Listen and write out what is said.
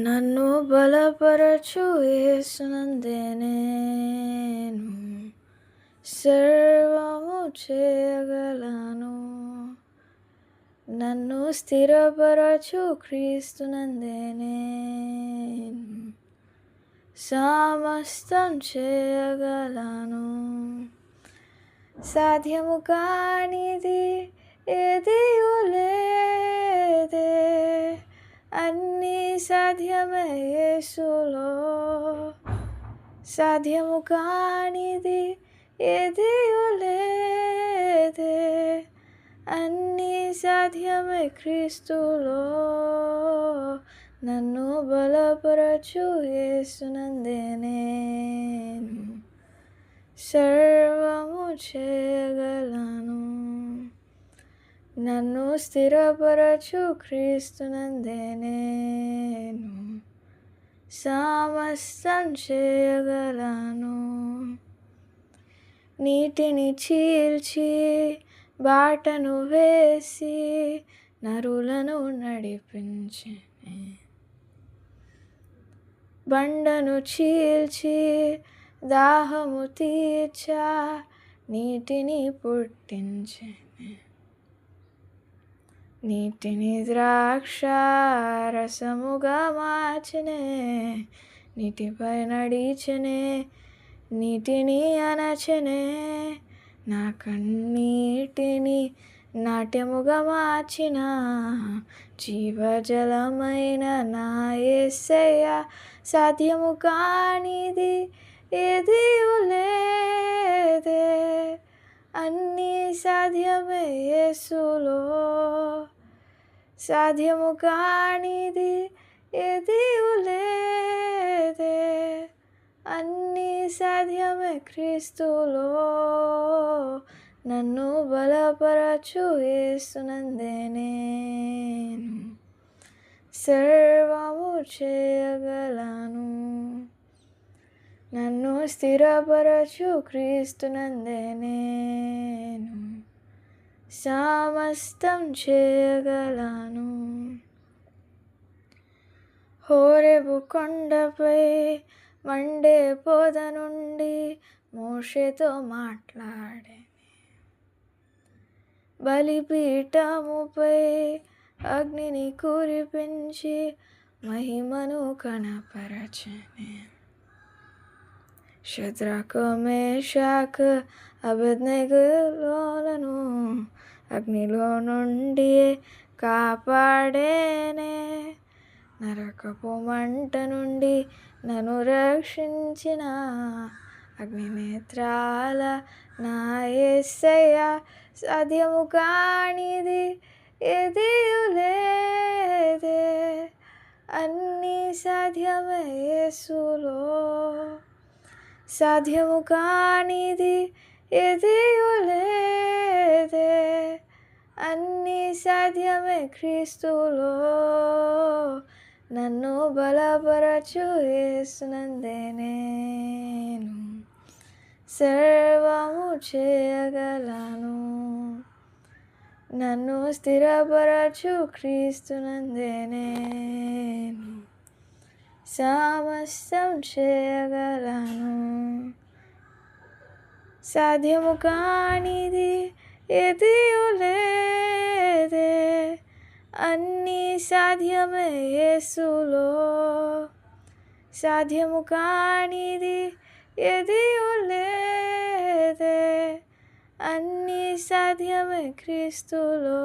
నన్ను బలపరచు యేసునందే నేను సర్వము చేయగలను. నన్ను స్థిరపరచు క్రీస్తునందే నేను సమస్తం చేయగలను. సాధ్యము కానిది ఏదియూ లేదే, అన్నీ సాధ్యమే యేసులో. సాధ్యము కానిది ఏదియూ లేదే, అన్నీ సాధ్యమే క్రీస్తులో. నన్ను బలపరచు యేసునందే నేను సర్వము చేయగలను. నన్ను స్థిరపరచు క్రీస్తునందే నేను సమస్తం చేయగలను. నీటిని చీల్చి బాటను వేసి నరులను నడిపించి, బండను చీల్చి దాహము తీర్చా నీటిని పుట్టించి, నీటిని ద్రాక్ష రసముగా మార్చనే, నీటిపై నడిచనే, నీటిని అణచనే, నా కన్నీటిని నాట్యముగా మార్చిన జీవజలమైన నా యేసయ్య. సాధ్యము కానిది ఏదియూ లేదే, అన్నీ సాధ్యమే యేసులో. సాధ్యము కానిది ఏదియూ లేదే, అన్నీ సాధ్యమే క్రీస్తులో. నన్ను బలపరచు యేసునందే నేను సర్వము చేయగలను. నన్ను స్థిరపరచు క్రీస్తునందే నేను సమస్తం చేయగలను. హోరేబు కొండపై మండే పొద నుండి మోషేతో మాట్లాడే, బలిపీఠముపై అగ్నిని కురిపించి మహిమను కనపరచనే, షద్రకు మేషాకు అబేద్నెగోలను అగ్నిలో నుండి కాపాడేనే, నరకపు మంట నుండి నన్ను రక్షించిన అగ్నినేత్రాల నా యేసయ్య. సాధ్యము కానిది ఏదియూ లేదే, అన్నీ సాధ్యమే యేసులో. సాధ్యము కానిది ఏదియూ లేదే, అన్నీ సాధ్యమే క్రీస్తులో. నన్ను బలపరచు యేసునందే నేను సర్వము చేయగలను. నన్ను స్థిరపరచు క్రీస్తునందే నేను సమస్తం చేయగలను. సాధ్యము కానిది ఏదియూ లేదే, అన్నీ సాధ్యమే యేసులో. సాధ్యము కానిది ఏదియూ లేదే, అన్నీ సాధ్యమే క్రీస్తులో.